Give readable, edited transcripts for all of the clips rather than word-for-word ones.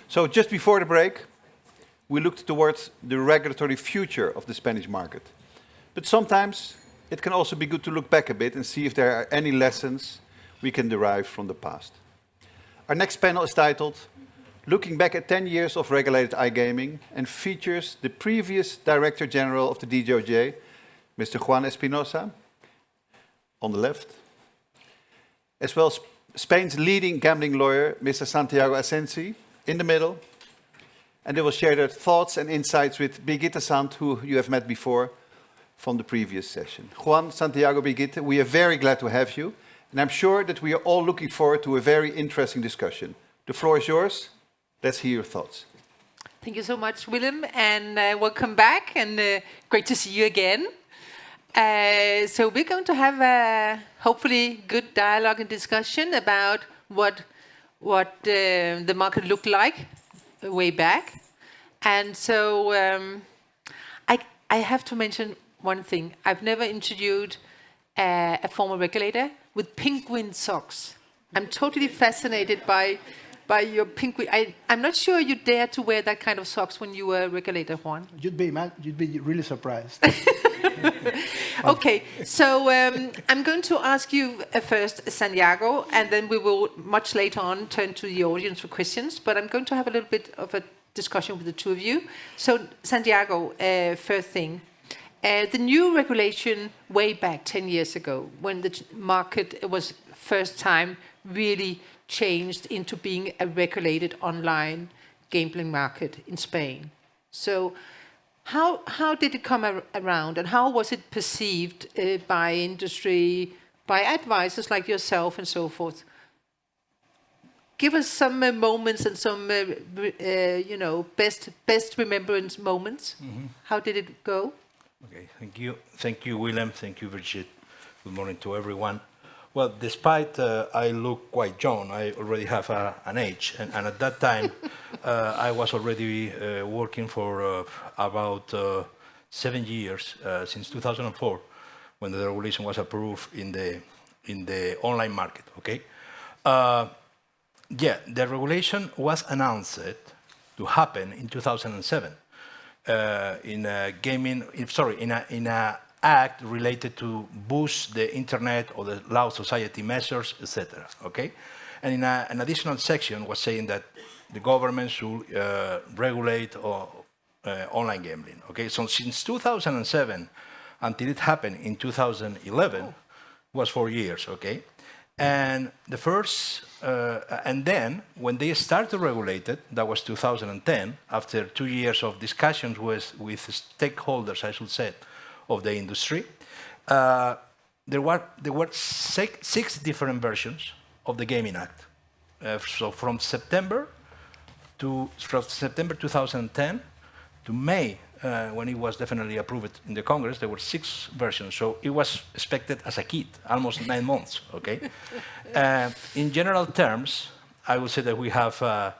So just before the break, we looked towards the regulatory future of the Spanish market. But sometimes it can also be good to look back a bit and see if there are any lessons we can derive from the past. Our next panel is titled Looking Back at 10 Years of Regulated iGaming and features the previous Director General of the DGOJ, Mr. Juan Espinosa, on the left, as well as Spain's leading gambling lawyer, Mr. Santiago Asensi, in the middle. And they will share their thoughts and insights with Birgitte, who you have met before from the previous session. Juan, Santiago, Birgitte, we are very glad to have you. And I'm sure that we are all looking forward to a very interesting discussion. The floor is yours. Let's hear your thoughts. Thank you so much, Willem, and welcome back, and great to see you again. So we're going to have a hopefully good dialogue and discussion about what the market looked like way back. And so I have to mention one thing. I've never interviewed a former regulator with penguin socks. I'm totally fascinated by your penguin. I'm not sure you dare to wear that kind of socks when you were a regulator, Juan. You'd be really surprised. Okay, so I'm going to ask you first, Santiago, and then we will much later on turn to the audience for questions, but I'm going to have a little bit of a discussion with the two of you. So, Santiago, first thing. The new regulation way back 10 years ago, when the market was first time really changed into being a regulated online gambling market in Spain. So how did it come around, and how was it perceived by industry, by advisors like yourself and so forth? Give us some moments and some best remembrance moments. Mm-hmm. How did it go? Okay, thank you, Willem. Thank you, Birgitte. Good morning to everyone. Well, despite I look quite young, I already have an age, and at that time I was already working for about 7 years, since 2004, when the regulation was approved in the online market. Okay, the regulation was announced to happen in 2007 in a act related to boost the internet or the law society measures, etc. Okay, and in an additional section was saying that the government should regulate online gambling. Okay, so since 2007 until it happened in 2011 was 4 years. Okay, and the first and then when they started to regulate it, that was 2010. After 2 years of discussions with stakeholders, I should say, of the industry, there were six different versions of the Gaming Act. So from September 2010 to May, when it was definitely approved in the Congress, there were 6 versions. So it was expected as a kit, almost 9 months. Okay. In general terms, I would say that we have a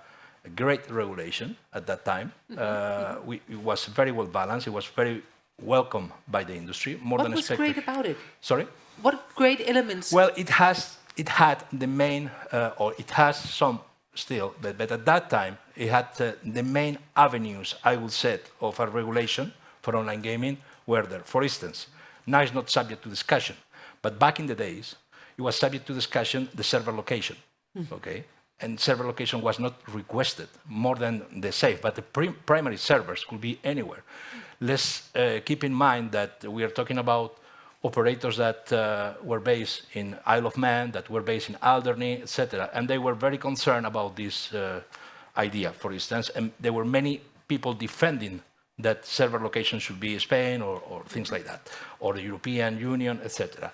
great regulation at that time. It was very well balanced. It was very welcome by the industry, more than expected. What was great about it? Sorry? What great elements? Well, it had the main, or it has some still, but at that time, it had the main avenues, I would say, of a regulation for online gaming were there. For instance, now it's not subject to discussion, but back in the days, it was subject to discussion, the server location, okay? And server location was not requested more than the safe, but the primary servers could be anywhere. Let's keep in mind that we are talking about operators that were based in Isle of Man, that were based in Alderney, etc. And they were very concerned about this idea, for instance, and there were many people defending that server location should be Spain or things like that, or the European Union, etc.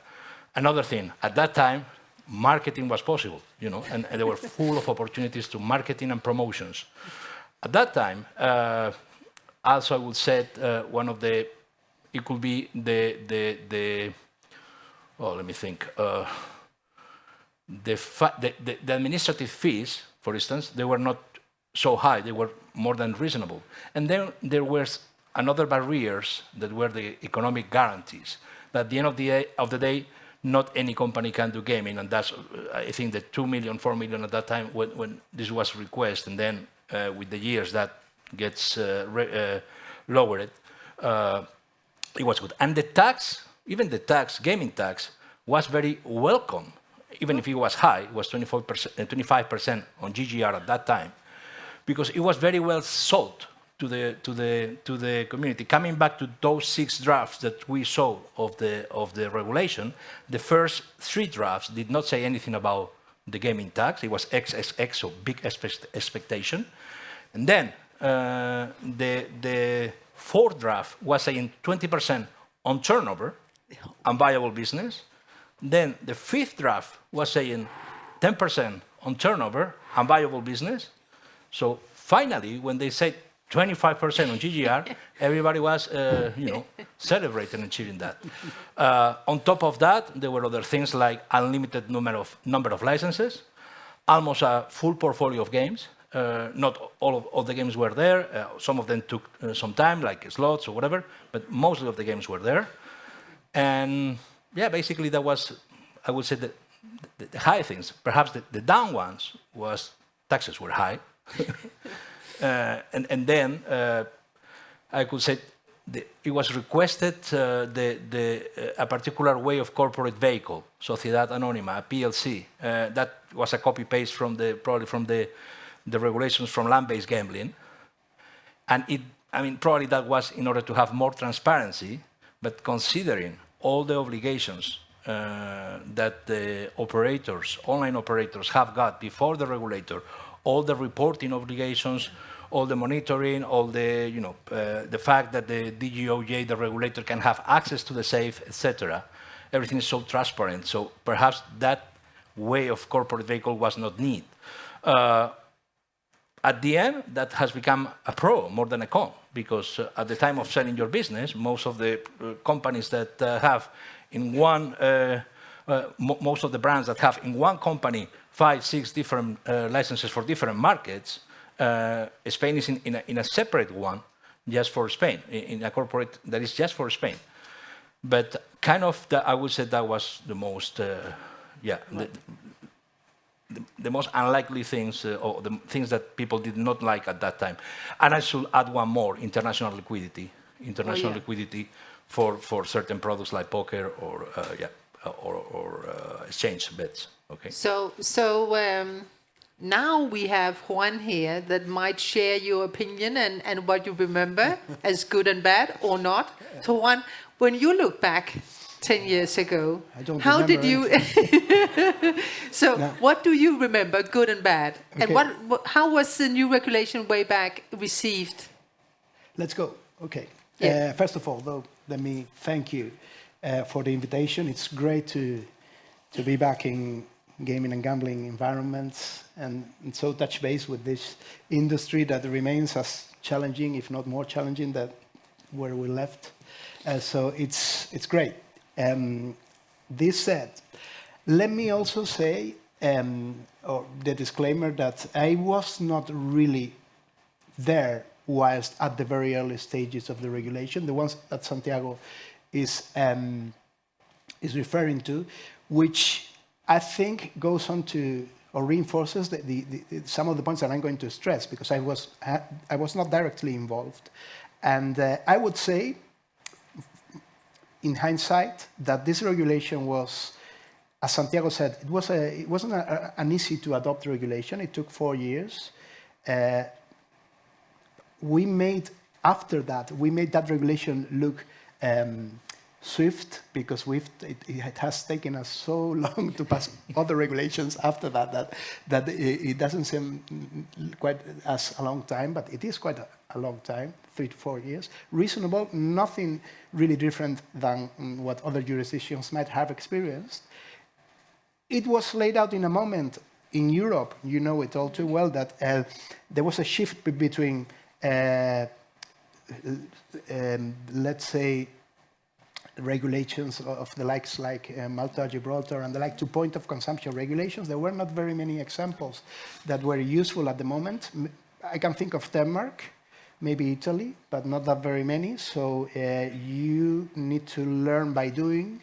Another thing, at that time, marketing was possible, and they were full of opportunities to marketing and promotions. At that time, also I would say it could be the administrative fees, for instance, they were not so high, they were more than reasonable. And then there were another barriers that were the economic guarantees. That at the end of the day, not any company can do gaming, and that's, I think, the 2 million, 4 million at that time when this was requested, and then with the years that gets lowered, it was good. And the tax, even the tax, gaming tax, was very welcome. Even if it was high, it was 25% on GGR at that time, because it was very well sold to the community. Coming back to those 6 drafts that we saw of the regulation, the first 3 drafts did not say anything about the gaming tax. It was XXX, so big expectation. And then the 4th draft was saying 20% on turnover and viable business. Then the 5th draft was saying 10% on turnover and viable business. So finally, when they said 25% on GGR, everybody was, celebrating and cheering that. On top of that, there were other things like unlimited number of licenses, almost a full portfolio of games. Not all of the games were there. Some of them took some time, like slots or whatever, but most of the games were there. And yeah, basically that was, I would say, the high things. Perhaps the down ones was taxes were high. And then I could say it was requested a particular way of corporate vehicle, Sociedad Anónima, a PLC. That was a copy-paste from probably from the regulations from land-based gambling. And probably that was in order to have more transparency, but considering all the obligations that the operators, online operators, have got before the regulator, all the reporting obligations, all the monitoring, all the, the fact that the DGOJ, the regulator, can have access to the safe, etc. Everything is so transparent. So perhaps that way of corporate vehicle was not needed. At the end, that has become a pro more than a con, because at the time of selling your business, most of the companies that have in one, most of the brands that have in one company 5, 6 different licenses for different markets, Spain is in a separate one just for Spain, in a corporate that is just for Spain. But kind of, I would say that was the most, the most unlikely things, or the things that people did not like at that time. And I should add one more: international liquidity. International liquidity for certain products like poker or exchange bets. Okay. So now we have Juan here that might share your opinion and what you remember as good and bad or not. So Juan, when you look back 10 years ago, how did you? So what do you remember, good and bad, and how was the new regulation way back received? Let's go. Okay. Yeah. First of all, though, let me thank you for the invitation. It's great to be back in gaming and gambling environments and so touch base with this industry that remains as challenging, if not more challenging, than where we left. So it's great. This said, let me also say, or the disclaimer, that I was not really there whilst at the very early stages of the regulation, the ones that Santiago is referring to, which I think goes on to or reinforces some of the points that I'm going to stress, because I was not directly involved. And I would say, in hindsight, that this regulation was, as Santiago said, it wasn't an easy to adopt regulation. It took 4 years. After that, we made that regulation look swift, because it has taken us so long to pass other regulations after that it doesn't seem quite as a long time, but it is quite a long time, 3 to 4 years. Reasonable, nothing really different than what other jurisdictions might have experienced. It was laid out in a moment in Europe, you know it all too well, that there was a shift between let's say, regulations of the likes like Malta, Gibraltar, and the like, to point of consumption regulations. There were not very many examples that were useful at the moment. I can think of Denmark, maybe Italy, but not that very many. So you need to learn by doing.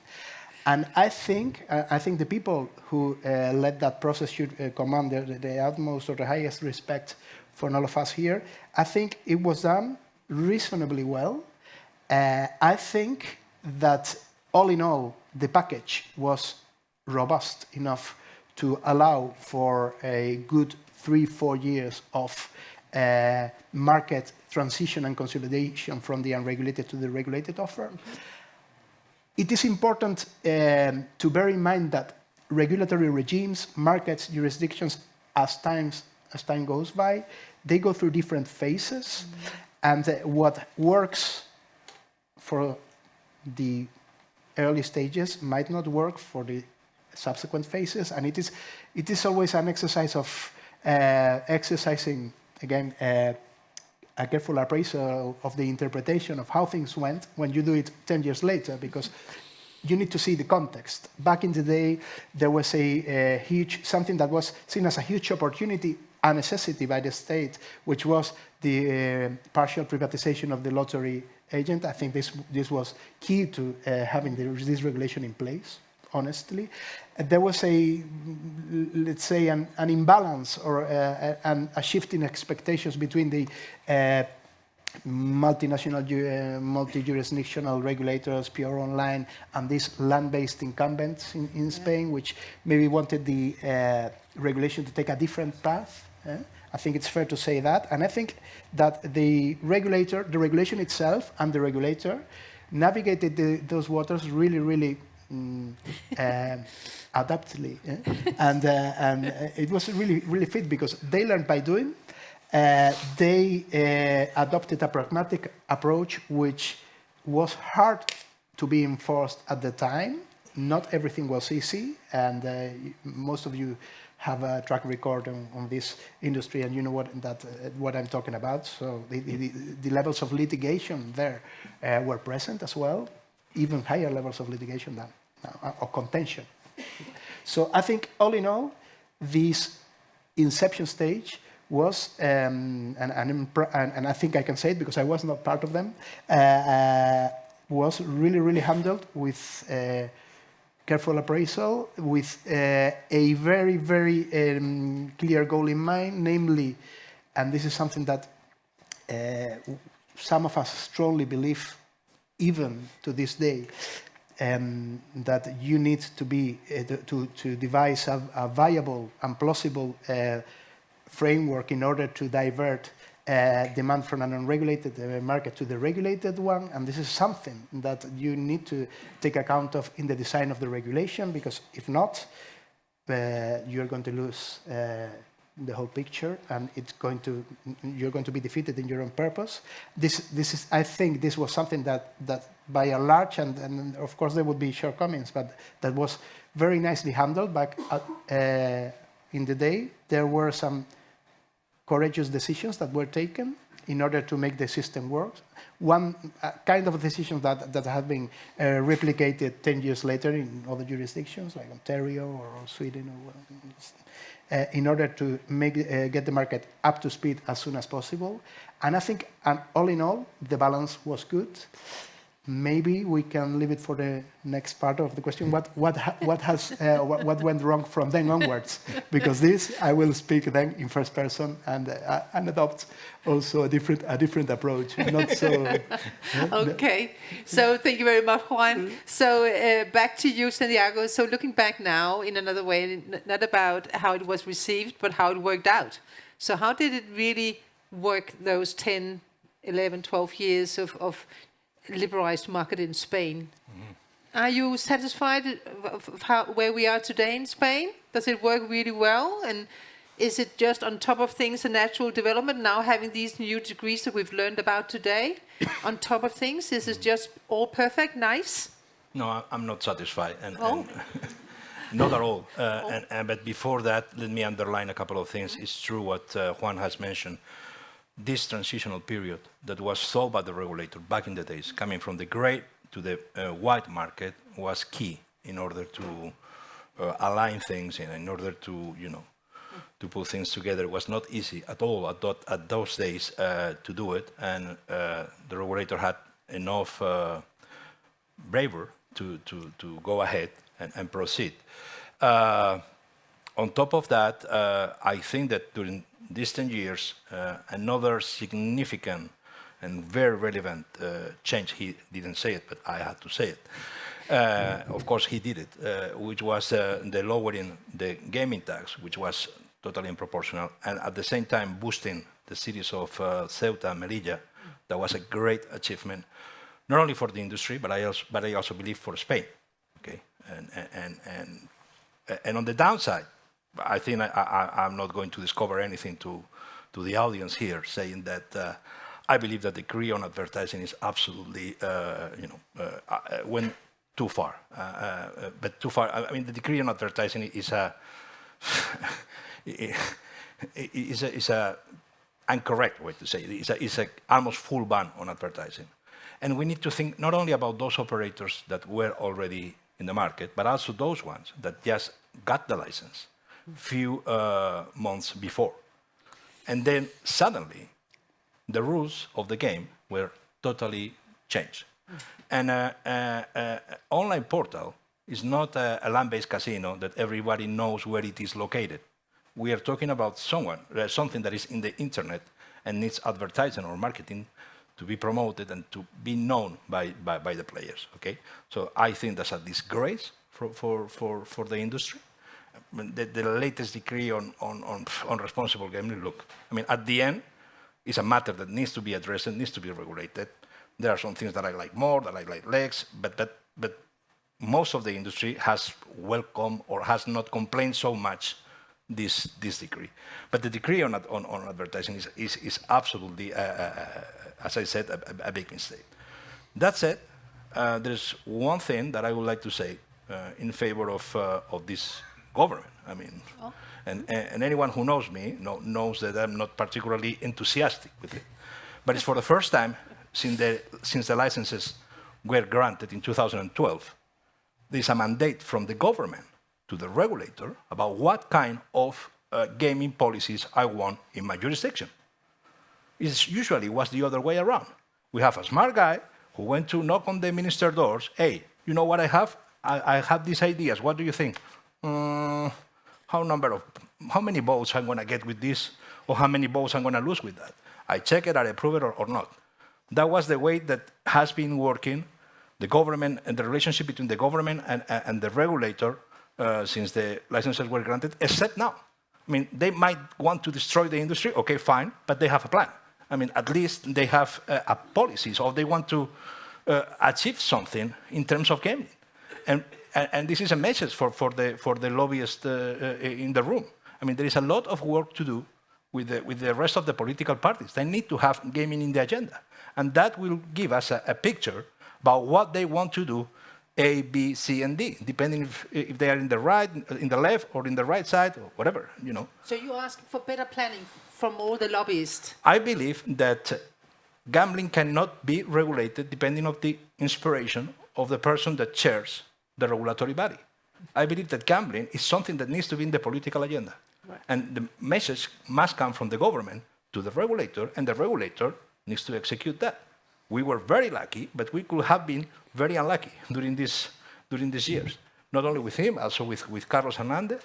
And I think the people who led that process should command the utmost or the highest respect for all of us here. I think it was done reasonably well. I think that all in all, the package was robust enough to allow for a good 3-4 years of market transition and consolidation from the unregulated to the regulated offer. It is important to bear in mind that regulatory regimes, markets, jurisdictions, as time goes by, they go through different phases, and what works for the early stages might not work for the subsequent phases, and it is always an exercise of exercising again a careful appraisal of the interpretation of how things went when you do it 10 years later, because you need to see the context. Back in the day, there was a huge, something that was seen as a huge opportunity, a necessity by the state, which was the partial privatization of the lottery agent. I think this was key to having this regulation in place, honestly. There was let's say, an imbalance or a shift in expectations between the multinational, multi-jurisdictional regulators, pure online, and these land-based incumbents in Spain, which maybe wanted the regulation to take a different path. I think it's fair to say that. And I think that the regulation itself and the regulator navigated those waters really, really adaptedly. And it was really, really fit because they learned by doing. They adopted a pragmatic approach which was hard to be enforced at the time. Not everything was easy, and most of you have a track record on this industry, and you know what I'm talking about. So the levels of litigation there were present as well, even higher levels of litigation than or contention. So I think all in all, this inception stage was, and I think I can say it because I was not part of them, was really, really handled with careful appraisal, with a very, very clear goal in mind, namely, and this is something that some of us strongly believe, even to this day, that you need to be to devise a viable and plausible framework in order to divert demand from an unregulated market to the regulated one, and this is something that you need to take account of in the design of the regulation, because if not, you're going to lose the whole picture, and you're going to be defeated in your own purpose. I think this was something that by and large, and of course there would be shortcomings, but that was very nicely handled back in the day. There were some courageous decisions that were taken in order to make the system work. One kind of decision that have been replicated 10 years later in other jurisdictions like Ontario or Sweden, in order to get the market up to speed as soon as possible. And I think, all in all, the balance was good. Maybe we can leave it for the next part of the question. What went wrong from then onwards? Because this I will speak then in first person and adopt also a different approach. Not so. Okay. So thank you very much, Juan. So back to you, Santiago. So looking back now in another way, not about how it was received, but how it worked out. So how did it really work? Those 10, 11, 12 years of liberalized market in Spain. Are you satisfied of where we are today in Spain? Does it work really well? And is it just on top of things a natural development now, having these new degrees that we've learned about today? On top of things, is it just all perfect, nice? No, I'm not satisfied, and not at all. But before that, let me underline a couple of things. It's true what Juan has mentioned. This transitional period that was solved by the regulator back in the days, coming from the grey to the white market, was key in order to align things and in order to, to put things together. It was not easy at all at those days to do it, and the regulator had enough bravery to go ahead and proceed. On top of that, I think that during these 10 years, another significant and very relevant change, he didn't say it, but I had to say it. Of course, he did it, which was the lowering the gaming tax, which was totally unproportional, and at the same time boosting the cities of Ceuta and Melilla. That was a great achievement, not only for the industry, but I also believe for Spain. Okay, and on the downside, I think I'm not going to discover anything to the audience here, saying that I believe that the decree on advertising is absolutely, went too far. But too far. I mean, the decree on advertising is a incorrect way to say it. It's a almost full ban on advertising, and we need to think not only about those operators that were already in the market, but also those ones that just got the license few months before. And then suddenly, the rules of the game were totally changed. And online portal is not a land-based casino that everybody knows where it is located. We are talking about something that is in the internet and needs advertising or marketing to be promoted and to be known by the players. Okay, so I think that's a disgrace for the industry. The latest decree on responsible gaming. Look, I mean, at the end, it's a matter that needs to be addressed and needs to be regulated. There are some things that I like more, that I like less, but most of the industry has welcomed or has not complained so much this decree. But the decree on advertising is absolutely, as I said, a big mistake. That said, there's one thing that I would like to say in favor of this government. I mean, and anyone who knows me knows that I'm not particularly enthusiastic with it. But it's for the first time since the licenses were granted in 2012, there's a mandate from the government to the regulator about what kind of gaming policies I want in my jurisdiction. It usually was the other way around. We have a smart guy who went to knock on the minister's doors. Hey, you know what I have? I have these ideas. What do you think? How many votes I'm going to get with this, or how many votes I'm going to lose with that? I check it, I approve it or not. That was the way that has been working the government and the relationship between the government and the regulator since the licenses were granted, except now. I mean, they might want to destroy the industry, okay, fine, but they have a plan. I mean, at least they have a policy, so they want to achieve something in terms of gaming. And this is a message for the lobbyists in the room. I mean, there is a lot of work to do with the rest of the political parties. They need to have gaming in the agenda. And that will give us a picture about what they want to do, A, B, C, and D, depending if they are in the right, in the left, or in the right side, or whatever, you know. So you ask for better planning from all the lobbyists? I believe that gambling cannot be regulated depending on the inspiration of the person that chairs the regulatory body. I believe that gambling is something that needs to be in the political agenda. Right. And the message must come from the government to the regulator, and the regulator needs to execute that. We were very lucky, but we could have been very unlucky during these years. Not only with him, also with Carlos Hernandez,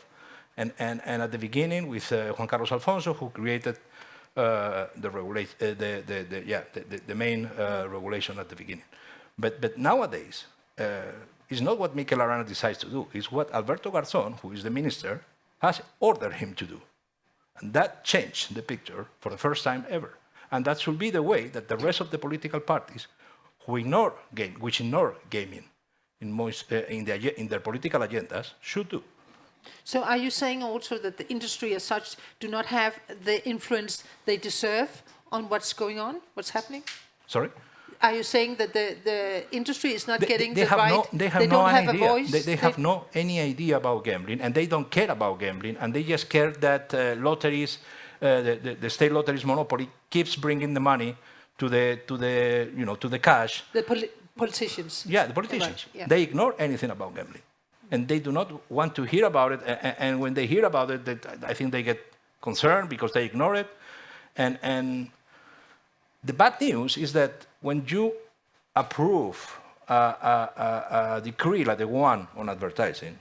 and at the beginning with Juan Carlos Alfonso, who created the main regulation at the beginning. But nowadays, it's not what Mikel Arana decides to do. It's what Alberto Garzón, who is the minister, has ordered him to do. And that changed the picture for the first time ever. And that should be the way that the rest of the political parties which ignore gaming in their political agendas should do. So are you saying also that the industry as such do not have the influence they deserve on what's going on, what's happening? Sorry? Are you saying that the industry is not getting the right? They don't have a voice? They have no any idea about gambling, and they don't care about gambling, and they just care that lotteries, the state lotteries monopoly keeps bringing the money to the cash. The politicians. Yeah, the politicians. Right, yeah. They ignore anything about gambling, and they do not want to hear about it. And when they hear about it, I think they get concerned because they ignore it. And the bad news is that when you approve a decree like the one on advertising,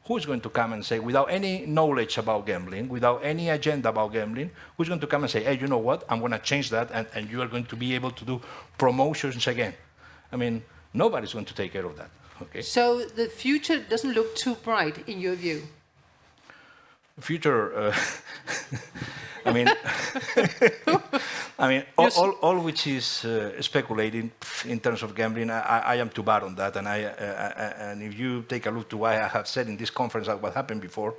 who's going to come and say, without any knowledge about gambling, without any agenda about gambling, who's going to come and say, hey, you know what, I'm going to change that, and you are going to be able to do promotions again? I mean, nobody's going to take care of that. Okay. So the future doesn't look too bright in your view? Future, I mean, all which is speculating in terms of gambling, I am too bad on that. And if you take a look to what I have said in this conference, what happened before,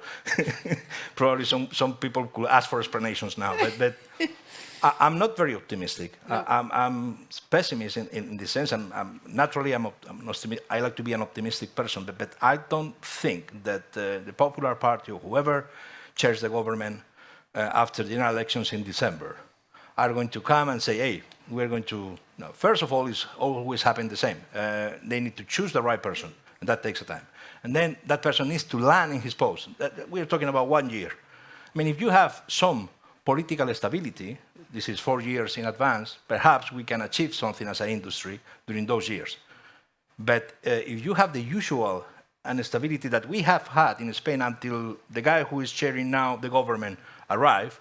probably some people could ask for explanations now. But I'm not very optimistic. No. I'm pessimist in the sense. Naturally, I'm optimistic. I like to be an optimistic person, but I don't think that the Popular Party or whoever chairs the government after the general elections in December are going to come and say, hey, we're going to... No, first of all, it's always happened the same. They need to choose the right person, and that takes time. And then that person needs to land in his post. We're talking about 1 year. I mean, if you have some political stability, this is 4 years in advance, perhaps we can achieve something as an industry during those years. But if you have the usual instability that we have had in Spain until the guy who is chairing now the government arrived,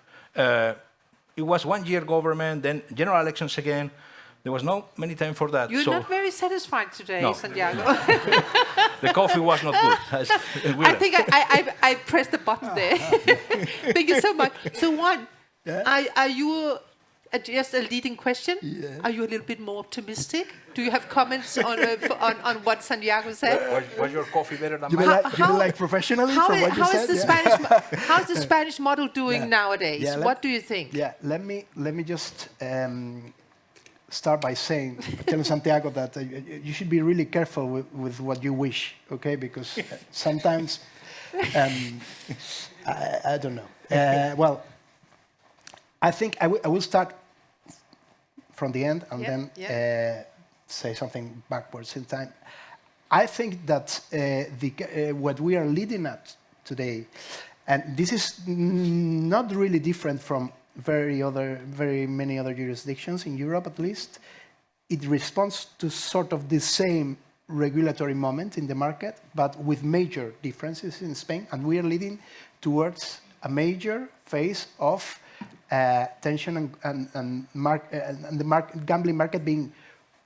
it was 1 year government, then general elections again. There was no many time for that. You're not very satisfied today, no. Santiago. The coffee was not good. I think I pressed the button there. Thank you so much. So Juan, are you just a leading question? Yeah. Are you a little bit more optimistic? Do you have comments on what Santiago said? Was your coffee better than mine? You mean like professionally from what you said? How's the Spanish model doing nowadays? Yeah, what do you think? Yeah, let me just start by telling Santiago that you should be really careful with what you wish, okay? Because sometimes, I don't know. Well, I think I will start from the end and then say something backwards in time. I think that what we are leading at today, and this is not really different from very many other jurisdictions in Europe, at least, it responds to sort of the same regulatory moment in the market, but with major differences in Spain, and we are leading towards a major phase of tension and the gambling market being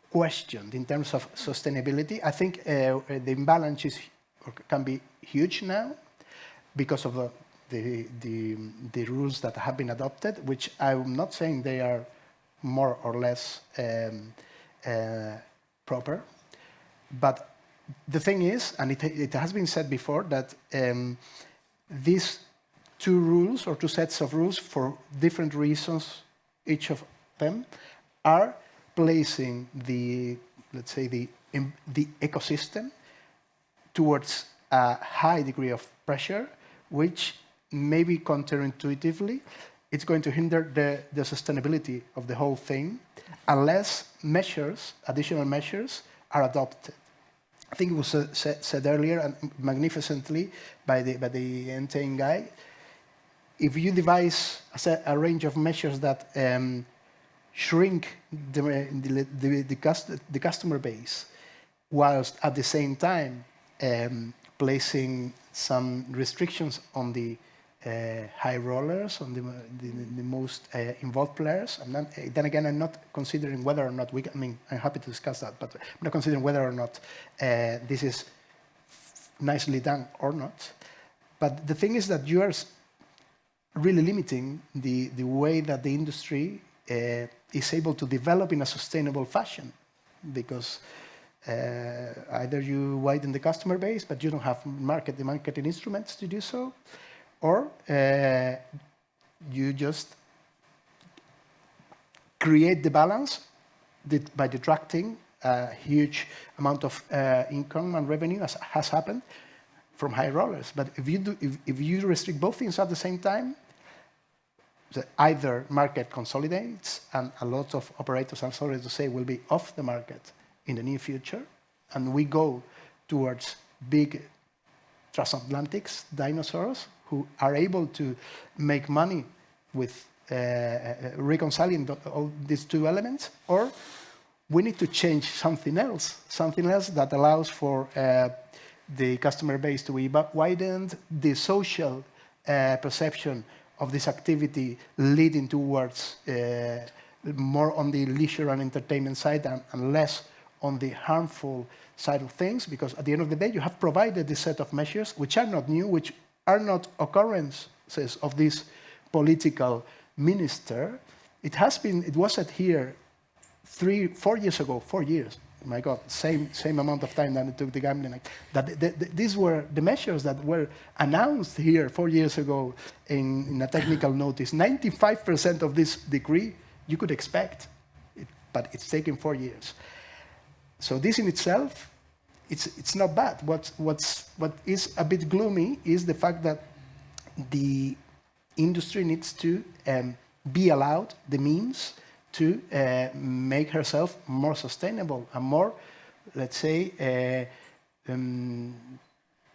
questioned in terms of sustainability. I think the imbalance can be huge now because of the rules that have been adopted, which I'm not saying they are more or less proper. But the thing is, and it has been said before, that these two rules or two sets of rules for different reasons, each of them, are placing let's say the ecosystem towards a high degree of pressure, which maybe counterintuitively, it's going to hinder the sustainability of the whole thing unless additional measures are adopted. I think it was said earlier and magnificently by the Entane guy. If you devise a range of measures that shrink the customer base, whilst at the same time placing some restrictions on the high rollers, on the most involved players. Then again, I'm not considering whether or not I'm happy to discuss that, but I'm not considering whether or not this is nicely done or not. But the thing is that you are really limiting the way that the industry is able to develop in a sustainable fashion, because either you widen the customer base, but you don't have the marketing instruments to do so, or you just create the balance by detracting a huge amount of income and revenue, as has happened from high rollers. But if you restrict both things at the same time, either market consolidates, and a lot of operators, I'm sorry to say, will be off the market in the near future, and we go towards big transatlantic dinosaurs who are able to make money with reconciling all these two elements, or we need to change something else that allows for the customer base to be widened, the social perception of this activity leading towards more on the leisure and entertainment side and less on the harmful side of things, because at the end of the day, you have provided this set of measures which are not new, which are not occurrences of this political minister. It was said here 4 years ago, 4 years, my God, same amount of time that it took the Gambling Act, that these were the measures that were announced here 4 years ago in a technical notice. 95% of this decree you could expect, but it's taken 4 years. So this in itself, it's not bad. What is a bit gloomy is the fact that the industry needs to be allowed the means to make herself more sustainable and more, let's say,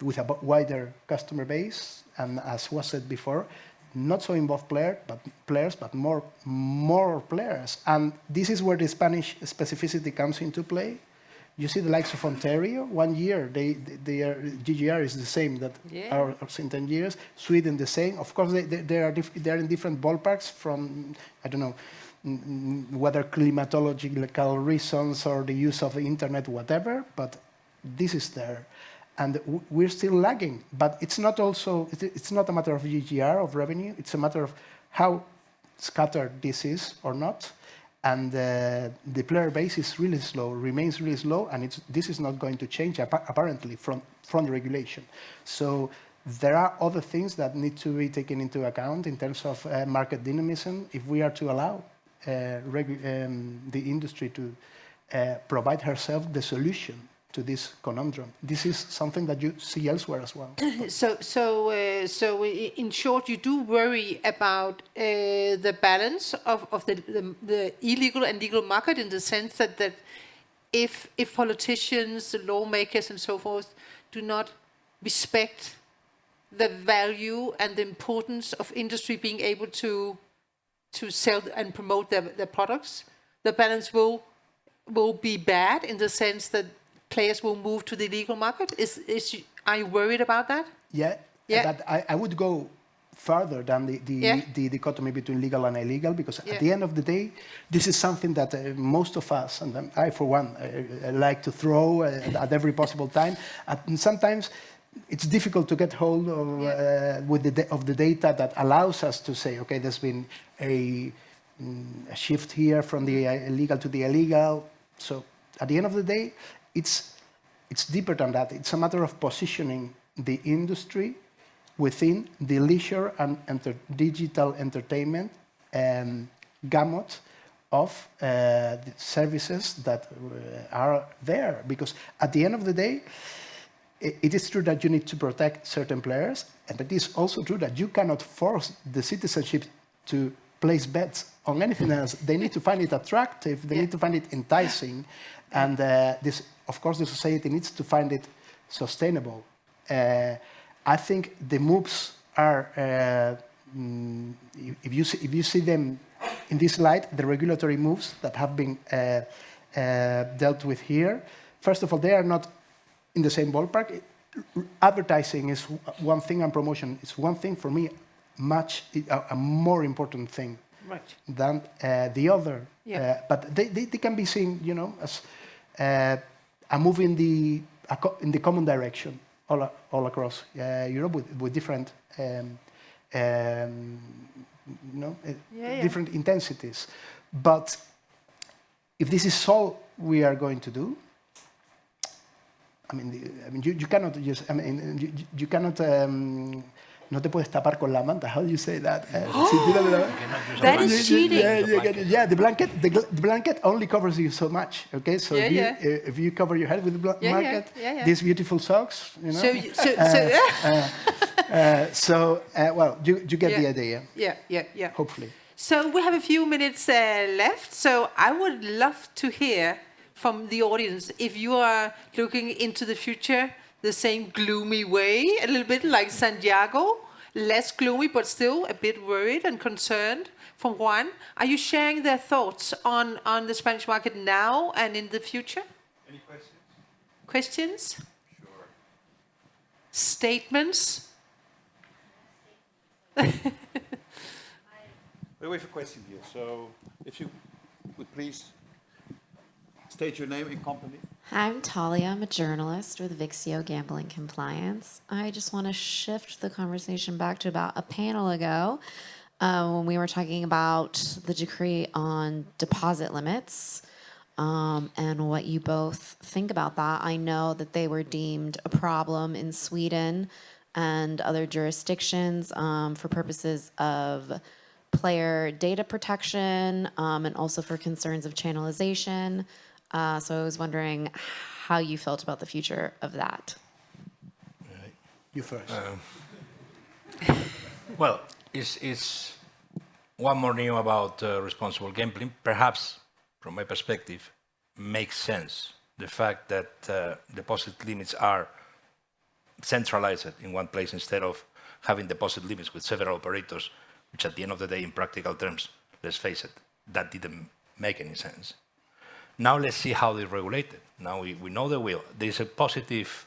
with a wider customer base, and as was said before, not so involved players, but more players. And this is where the Spanish specificity comes into play. You see the likes of Ontario, 1 year, their GGR is the same that ours in 10 years. Sweden, the same. Of course, they are in different ballparks from, I don't know, whether climatological reasons or the use of the internet, whatever, but this is there. And we're still lagging. But it's not a matter of GGR, of revenue, it's a matter of how scattered this is or not. And the player base is really slow, remains really slow, and this is not going to change, apparently, from the regulation. So there are other things that need to be taken into account in terms of market dynamism if we are to allow the industry to provide herself the solution to this conundrum. This is something that you see elsewhere as well. So in short, you do worry about the balance of the illegal and legal market, in the sense that if politicians, the lawmakers and so forth do not respect the value and the importance of industry being able to sell and promote their products, the balance will be bad, in the sense that players will move to the legal market. Are you worried about that? Yeah. But I would go further than the dichotomy between legal and illegal, because at the end of the day, this is something that most of us, and I for one, like to throw at every possible time. And sometimes it's difficult to get hold of of the data that allows us to say, okay, there's been a shift here from the illegal to the illegal. So at the end of the day, it's deeper than that. It's a matter of positioning the industry within the leisure and digital entertainment gamut of the services that are there. Because at the end of the day, it is true that you need to protect certain players, and it is also true that you cannot force the citizenship to place bets on anything else. They need to find it attractive, they need to find it enticing, and this, of course, the society needs to find it sustainable. I think the moves are, if you see them in this light, the regulatory moves that have been dealt with here, first of all, they are not in the same ballpark. Advertising is one thing and promotion is one thing. For me, a more important thing than the other. But they can be seen, as a move in the common direction all across Europe with different different intensities. But if this is all we are going to do, you cannot just, you cannot. No te puedes tapar con la manta. How do you say that? That is cheating. Yeah, the blanket only covers you so much. Okay, so if you cover your head with the blanket, these beautiful socks, well, you get the idea. Yeah. Hopefully. So we have a few minutes left. So I would love to hear from the audience if you are looking into the future the same gloomy way, a little bit like Santiago, less gloomy, but still a bit worried and concerned from Juan. Are you sharing their thoughts on the Spanish market now and in the future? Any questions? Questions? Sure. Statements? We wait for question here. So if you would please state your name and company. I'm Talia. I'm a journalist with Vixio Gambling Compliance. I just want to shift the conversation back to about a panel ago when we were talking about the decree on deposit limits and what you both think about that. I know that they were deemed a problem in Sweden and other jurisdictions for purposes of player data protection and also for concerns of channelization. So I was wondering how you felt about the future of that. You first. Well, it's one more new about responsible gambling. Perhaps, from my perspective, makes sense. The fact that deposit limits are centralized in one place instead of having deposit limits with several operators, which at the end of the day, in practical terms, let's face it, that didn't make any sense. Now let's see how they regulate it. Now we know the will. There's a positive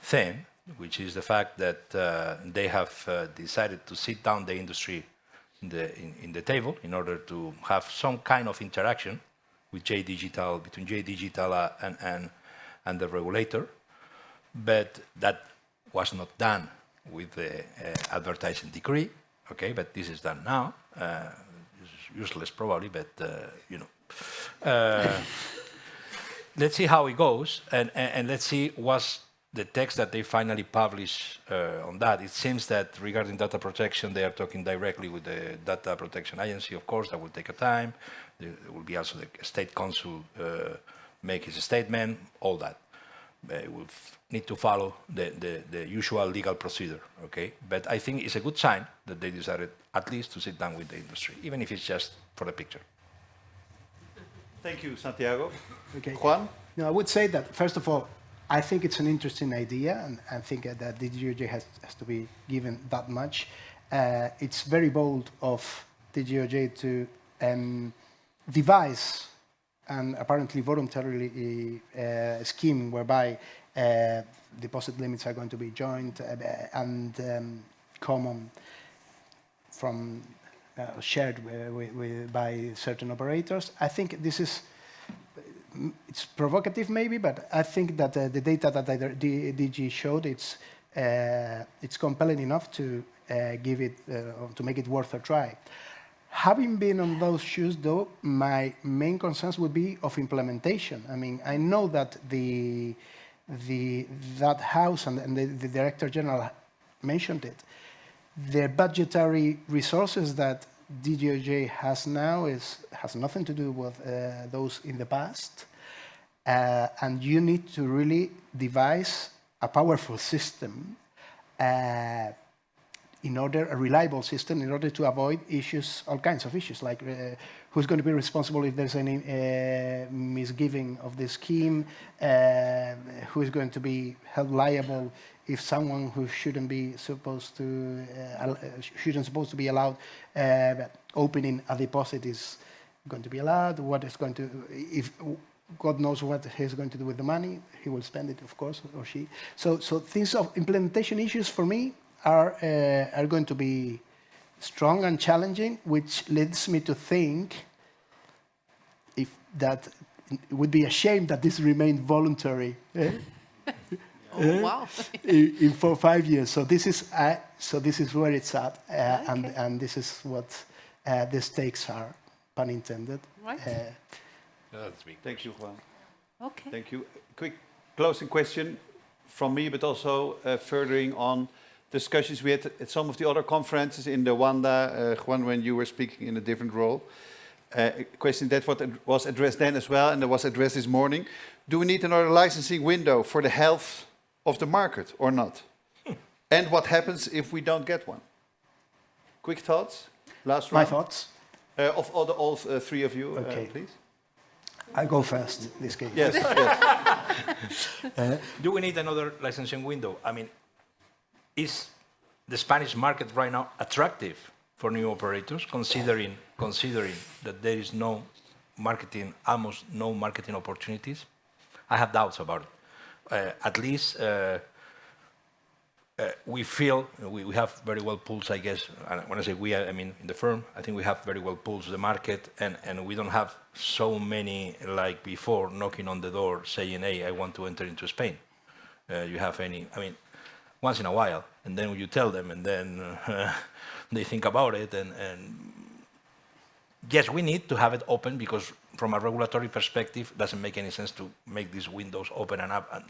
thing, which is the fact that they have decided to sit down the industry in the table in order to have some kind of interaction with between J Digital and the regulator. But that was not done with the advertising decree. Okay, but this is done now. It's useless probably, but you know. Let's see how it goes, and let's see what's the text that they finally publish on that. It seems that regarding data protection, they are talking directly with the Data Protection Agency. Of course, that will take a time. There will be also the State Consul make his statement, all that. We'll need to follow the usual legal procedure, okay? But I think it's a good sign that they decided at least to sit down with the industry, even if it's just for the picture. Thank you, Santiago. Okay. Juan? No, I would say that, first of all, I think it's an interesting idea, and I think that the DGOJ has to be given that much. It's very bold of the DGOJ to devise and apparently voluntarily a scheme whereby deposit limits are going to be joint and common from shared by certain operators. I think this is, it's provocative maybe, but I think that the data that the DG showed, it's compelling enough to give it, to make it worth a try. Having been on those shoes, though, my main concerns would be of implementation. I mean, I know that that house and the Director General mentioned it. The budgetary resources that DGOJ has now has nothing to do with those in the past. And you need to really devise a powerful system a reliable system in order to avoid issues, all kinds of issues, like who's going to be responsible if there's any misgiving of the scheme, who is going to be held liable if someone who shouldn't supposed to be allowed opening a deposit is going to be allowed, what is going to, if God knows what he's going to do with the money, he will spend it, of course, or she. So things of implementation issues for me are going to be strong and challenging, which leads me to think that it would be a shame that this remained voluntary. Oh, wow. in 4 or 5 years. So this is where it's at, Okay. and this is what the stakes are, pun intended. Right. That's big. Thank you, Juan. Okay. Thank you. Quick closing question from me, but also furthering on discussions we had at some of the other conferences in the Wanda, Juan, when you were speaking in a different role. A question that was addressed then as well, and that was addressed this morning. Do we need another licensing window for the health of the market or not? And what happens if we don't get one? Quick thoughts? Last My round? thoughts? Of all three of you, Okay. please. I go first in this case. Yes, yes. Do we need another licensing window? I mean, it's the Spanish market right now attractive for new operators, considering that there is almost no marketing opportunities? I have doubts about it. At least we feel we have very well pulsed, I guess. And when I say we, I mean in the firm. I think we have very well pulsed the market, and we don't have so many like before knocking on the door saying, "Hey, I want to enter into Spain." You have any? I mean, once in a while, and then you tell them, and then they think about it. And yes, we need to have it open because, from a regulatory perspective, it doesn't make any sense to make these windows open and up. And,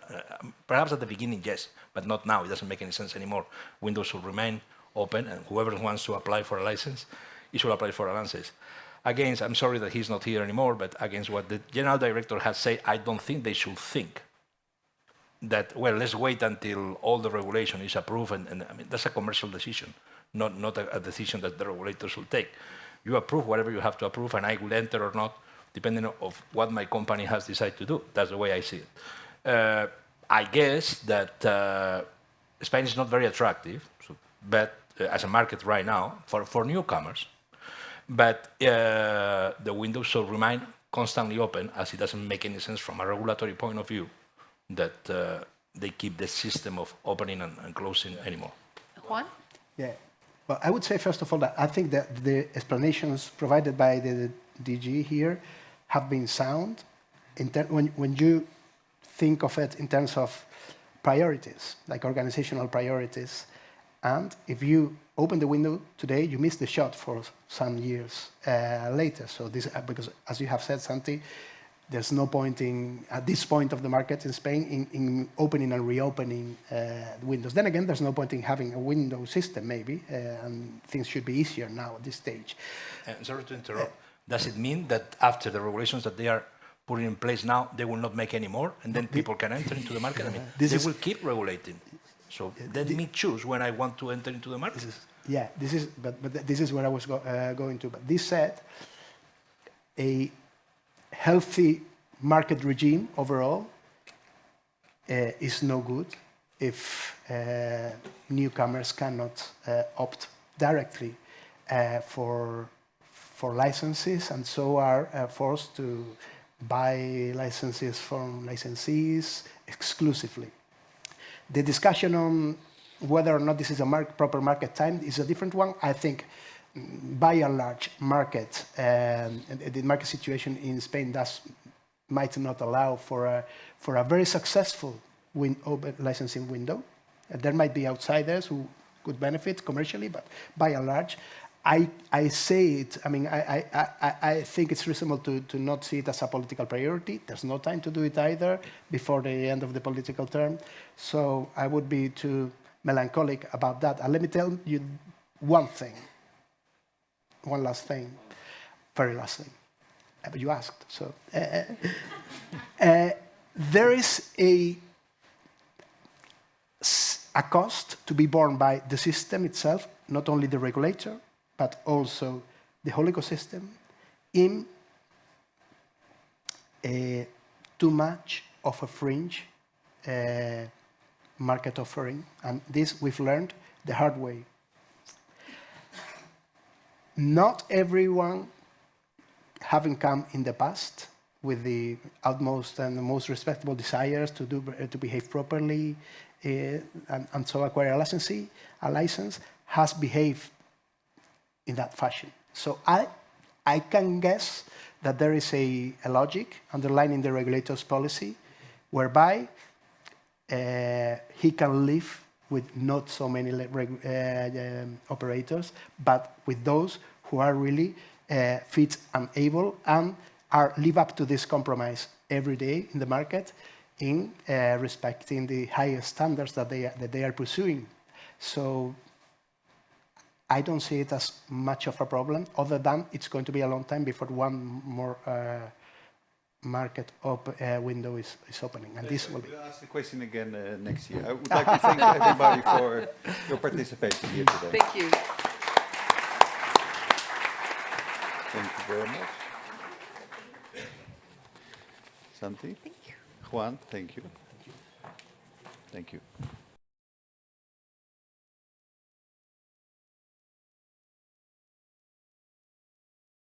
perhaps at the beginning, yes, but not now. It doesn't make any sense anymore. Windows should remain open, and whoever wants to apply for a license, he should apply for a license. Against, I'm sorry that he's not here anymore, but against what the general director has said, I don't think they should think that, well, let's wait until all the regulation is approved. And I mean, that's a commercial decision, not a decision that the regulator should take. You approve whatever you have to approve, and I will enter or not, depending on what my company has decided to do. That's the way I see it. I guess that Spain is not very attractive, but as a market right now for newcomers. But the window should remain constantly open, as it doesn't make any sense from a regulatory point of view that they keep the system of opening and closing anymore. Juan? Yeah. Well, I would say, first of all, that I think that the explanations provided by the DG here have been sound. When you think of it in terms of priorities, like organizational priorities, and if you open the window today, you miss the shot for some years later. So this, because as you have said, Santi, there's no point at this point of the market in Spain in opening and reopening windows. Then again, there's no point in having a window system, maybe, and things should be easier now at this stage. Sorry to interrupt. Does it mean that after the regulations that they are putting in place now, they will not make any more, and then people can enter into the market? I mean, they will keep regulating. So let me choose when I want to enter into the market. But this is where I was going to. But this said, a healthy market regime overall is no good if newcomers cannot opt directly for licenses, and so are forced to buy licenses from licensees exclusively. The discussion on whether or not this is a proper market time is a different one. I think, by and large, the market situation in Spain might not allow for a very successful open licensing window. There might be outsiders who could benefit commercially, but by and large, I say it. I mean, I think it's reasonable to not see it as a political priority. There's no time to do it either before the end of the political term. So I would be too melancholic about that. And let me tell you one last thing, very last thing. But you asked, so there is a cost to be borne by the system itself, not only the regulator, but also the whole ecosystem, in too much of a fringe market offering. And this we've learned the hard way. Not everyone, having come in the past with the utmost and the most respectable desires to behave properly and so acquire a license, has behaved in that fashion. So I can guess that there is a logic underlying the regulator's policy whereby he can live with not so many operators, but with those who are really fit and able and live up to this compromise every day in the market in respecting the highest standards that they are pursuing. So I don't see it as much of a problem, other than it's going to be a long time before one more market window is opening. And this will be. We'll ask the question again next year. I would like to thank everybody for your participation here today. Thank you. Thank you very much. Santi? Thank you. Juan, thank you. Thank you.